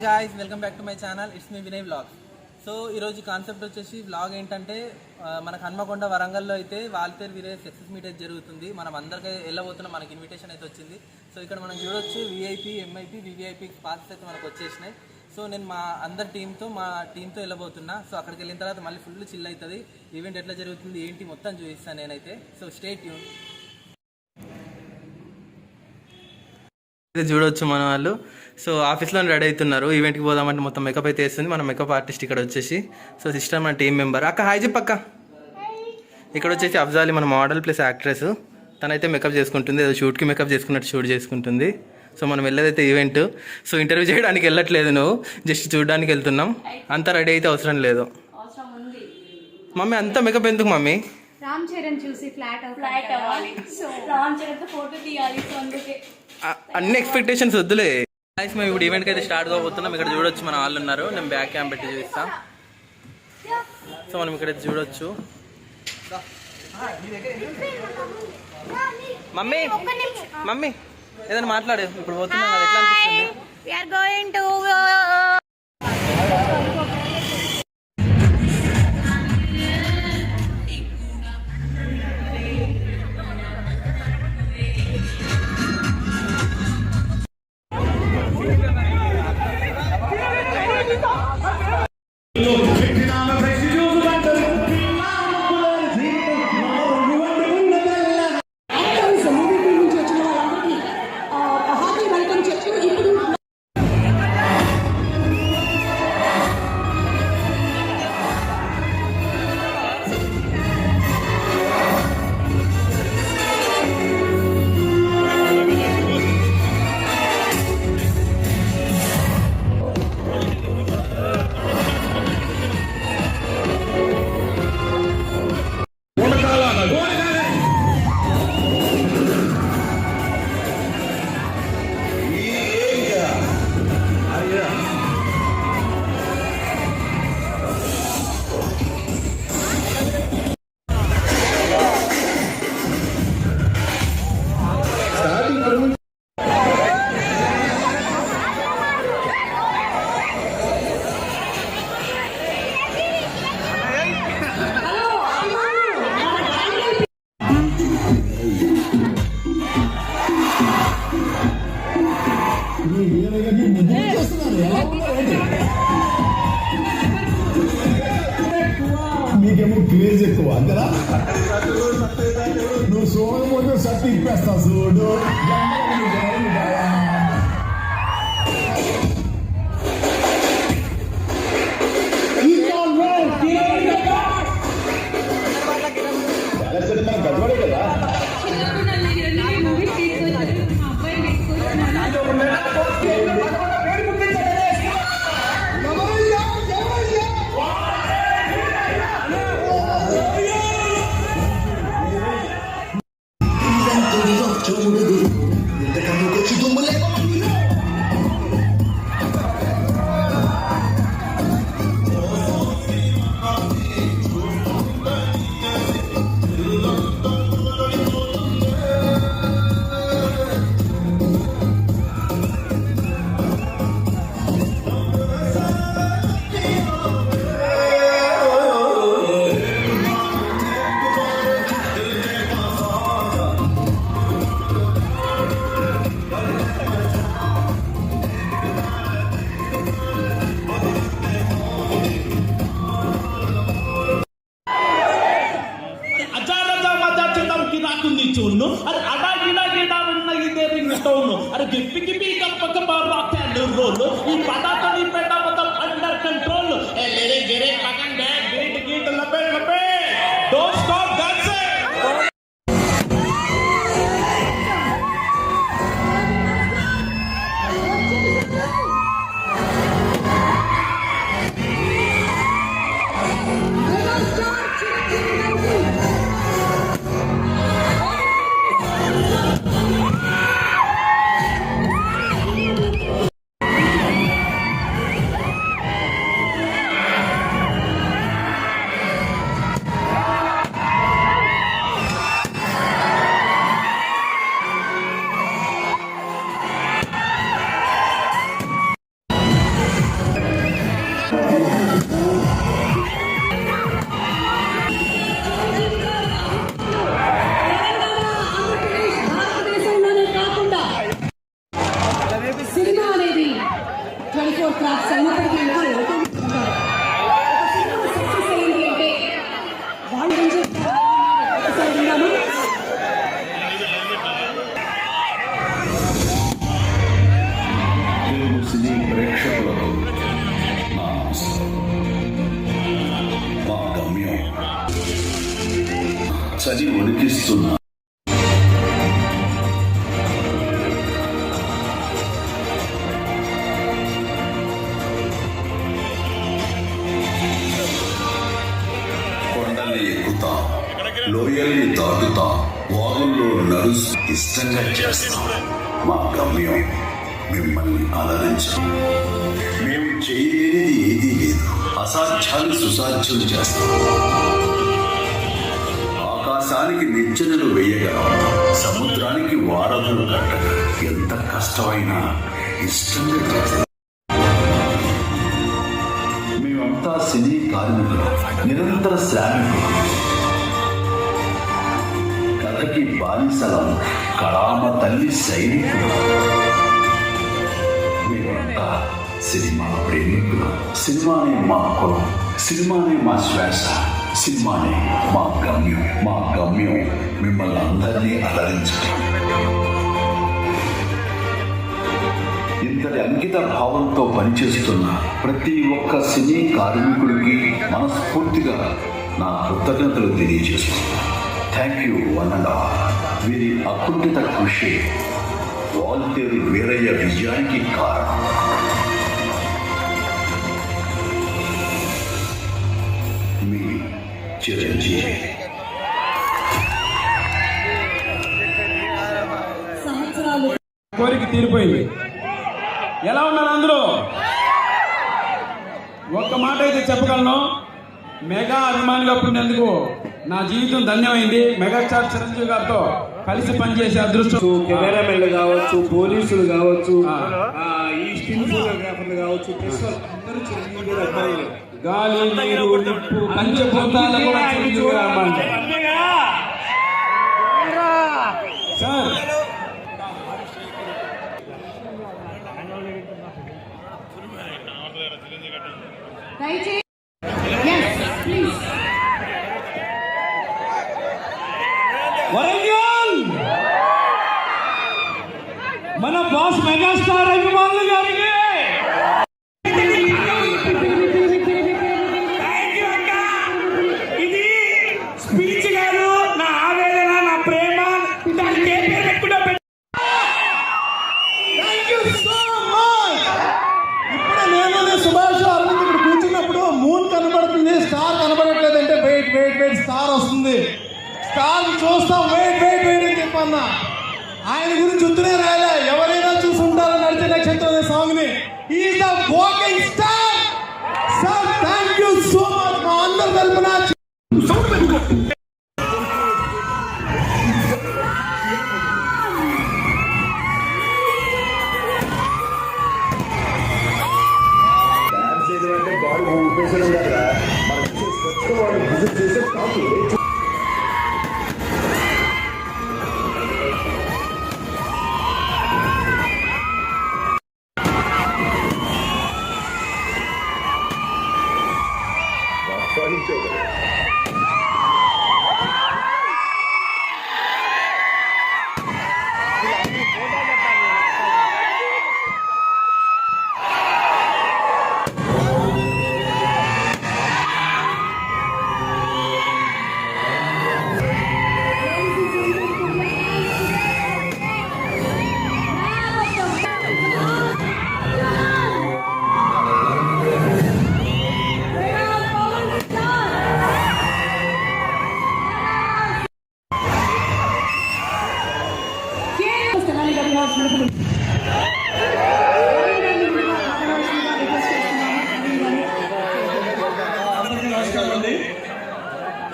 Guys welcome back to my channel it's me Vinay vlogs. So ఈరోజు concept వచ్చేసి vlog ఏంటంటే మనకు హన్మకొండ వరంగల్లో అయితే వాల్తేరు విలేజ్ సక్సెస్ మీట్ అయితే జరుగుతుంది. మనం అందరికీ వెళ్ళబోతున్నాం, మనకి ఇన్విటేషన్ అయితే వచ్చింది. సో ఇక్కడ మనం చూడొచ్చు విఐపి, ఎంఐపి, వివిఐపి పాసెస్ అయితే మనకు వచ్చేసినాయి. సో నేను మా టీంతో వెళ్ళబోతున్నా. సో అక్కడికి వెళ్ళిన తర్వాత మళ్ళీ ఫుల్ చిల్ అవుతుంది. ఈవెంట్ ఎట్లా జరుగుతుంది ఏంటి మొత్తం చూపిస్తాను నేనైతే. So stay tune. చూడవచ్చు మన వాళ్ళు. సో ఆఫీస్లో రెడీ అవుతున్నారు, ఈవెంట్కి పోదామంటే మొత్తం మేకప్ అయితే వేస్తుంది. మన మేకప్ ఆర్టిస్ట్ ఇక్కడ వచ్చేసి సో సిస్టర్ మన టీం మెంబర్. అక్క హాయ్ చెప్పక్క. ఇక్కడ వచ్చేసి అఫ్జాలి మన మోడల్ ప్లస్ యాక్ట్రెస్. తనైతే మేకప్ చేసుకుంటుంది, ఏదో షూట్కి మేకప్ చేసుకున్నట్టు షూట్ చేసుకుంటుంది. సో మనం వెళ్ళేదైతే ఈవెంట్. సో ఇంటర్వ్యూ చేయడానికి వెళ్ళట్లేదు, నువ్వు జస్ట్ చూడడానికి వెళ్తున్నాం. అంతా రెడీ అయితే అవసరం లేదు. మమ్మీ అంతా మేకప్ ఎందుకు మమ్మీ? రామ్ చరణ్ చూసి ఫ్లాట్ అవ్వాలి, సో రామ్ చరణ్ తో ఫోటో తీయాలి, సో అందుకే అన్ని ఎక్స్పెక్టేషన్స్ వద్దులే. మేము ఇప్పుడు ఈవెంట్కి అయితే స్టార్ట్ కాబోతున్నాం. ఇక్కడ చూడొచ్చు మన వాళ్ళు ఉన్నారు, నేను బ్యాక్ క్యామ్ పెట్టి చూపిస్తాం. సో మనం ఇక్కడ చూడొచ్చు. మమ్మీ మమ్మీ ఏదైనా మాట్లాడు, ఇప్పుడు పోతున్నాం కదా, ఎట్లా అనిపిస్తుంది? మీకేమో క్రేజ్ ఎక్కువ అంతేనా? నువ్వు చూడకపోతే షర్ట్ ఇప్పేస్తా చూడు. మనం గడవడే కదా. చూడు అరే అడా గిడా గిడా ఉన్న ఇదే రింగ్టోన్ అరే గిప్పి గిప్పి కప్పక బాబా క్యాండల్ రోల్ ఈ పటాతో నీ పెట్ట మొత్తం అండర్ కంట్రోల్ ఏ లేరే గెరే పకన్ డే గీట్ గీట్ లపే లపే డోంట్ స్టాప్ డాన్సింగ్. గది వణికిస్తున్నా. కొండల్ని ఎక్కుతా, లోయల్ని దాటుతా, వాగుల్లో నడుస్తూ ఇష్టంగా చేస్తాం. మా గమ్యం మిమ్మల్ని అలరించడం. మేము చేయలేనిది ఏదీ లేదు. అసాధ్యాలు సుసాధ్యం చేస్తాం. ఆకాశానికి నిచ్చెనలు వేయగలం, సముద్రానికి వారధులు కట్టగలం. ఎంత కష్టమైనా ఇష్టంగా చేస్తాం. మేమంతా సినీ కార్మికులు, నిరంతర శ్రామికులు. కథకి బానిసలం, కళామ తల్లి సైనికులు. మేమంతా సినిమా ప్రేమికులు. సినిమానే మా కులం, సినిమానే మా శ్వాస, సినిమానే మా గమ్యం. మా గమ్యం మిమ్మల్ని అందరినీ అలరించడం. ఇంతటి అంకిత భావంతో పనిచేస్తున్న ప్రతి ఒక్క సినీ కార్మికుడికి మనస్ఫూర్తిగా నా కృతజ్ఞతలు తెలియజేస్తున్నాను. Thank you one and all. వీరి అకుంఠిత కృషి వాల్తేరు వీరయ్య విజయానికి కారణం. మీ చిరంజీవి. కోరిక తీరిపోయింది. ఎలా ఉన్నారు అందరూ? ఒక్క మాట అయితే చెప్పగలను, మెగా అభిమానిగా పుట్టినందుకు నా జీవితం ధన్యమైంది. మెగాస్టార్ చిరంజీవి గారితో కలిసి పనిచేసే అదృష్టం. కెమెరామెన్లు కావచ్చు, పోలీసులు కావచ్చు, ఈ స్టిల్ ఫోటోగ్రాఫర్లు కావచ్చు, అందరూ చిరంజీవి గారి అబ్బాయిలు. గాలి, నీరు, నిప్పు, పంచభూతాలు కూడా చిరంజీవి గారి అభిమానులు. సార్ దయచేసి yes please వరంగల్ మన బాస్ మెగాస్టార్ అభిమానులు గారికి ఇది స్పీచ్ గారు, నా ఆవేదన, నా ప్రేమ ఇప్పుడే నేను సుభాష్ అరవింద్ ఇక్కడ కూర్చున్నప్పుడు మూన్ కనబడుతుంది, స్టార్ కనబడట్లేదంటే వెయిట్ వెయిట్ వెయిట్ స్టార్ వస్తుంది, స్టార్ చూస్తాం, వెయిట్ వెయిట్ వెయిట్ అని చెప్పన్నా. ఆయన గురించి ఉత్తరే రాయలే, ఎవరైనా చూసుంటారో నడిచే నక్షత్రం అనే సాంగ్ ని. Is the walking star. Sir thank you so much. మా అందరి తరపున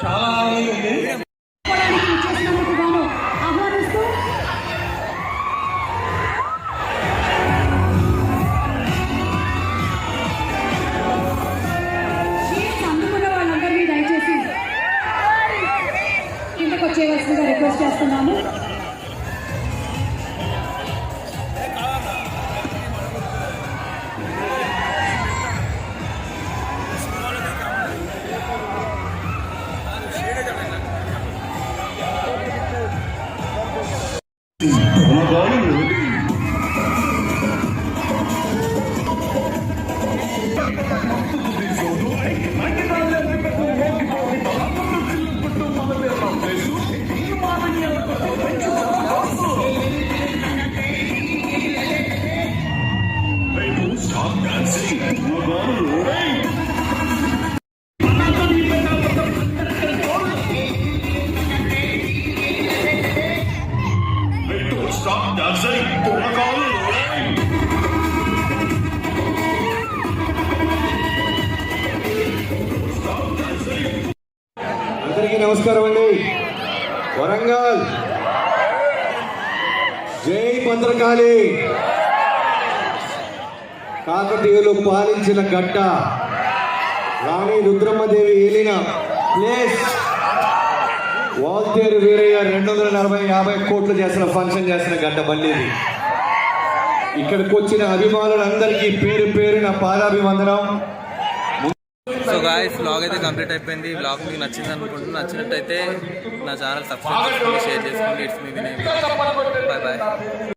చాలా ఆనందంగా ఉంది. అందుకున్న వాళ్ళందరినీ దయచేసి కిందకు వచ్చేయవలసిందిగా రిక్వెస్ట్ చేస్తున్నాము. స్టాప్ నర్సరీ తుమ్మకాలు అందరికీ నమస్కారం అండి. వరంగల్ జై భద్రకాళి. కాకతీయులు పాలించిన గడ్డ, రాణి రుద్రమ్మదేవి ఏలిన ప్లేస్. వాల్తేరు వీరయ్య 240-50 కోట్లు చేసిన ఫంక్షన్ చేసిన గడ్డ మళ్ళీ ఇది. ఇక్కడికి వచ్చిన అభిమానులందరికీ పేరు పేరున పాదాభివందనం. సో గాయస్ వ్లాగ్ అయితే కంప్లీట్ అయిపోయింది. వ్లాగ్ మీకు నచ్చింది అనుకుంటున్నాను. నచ్చినట్టయితే నా ఛానల్ సబ్స్క్రైబ్ చేసుకోండి, షేర్ చేసుకోండి. It's me Vinay. Bye bye.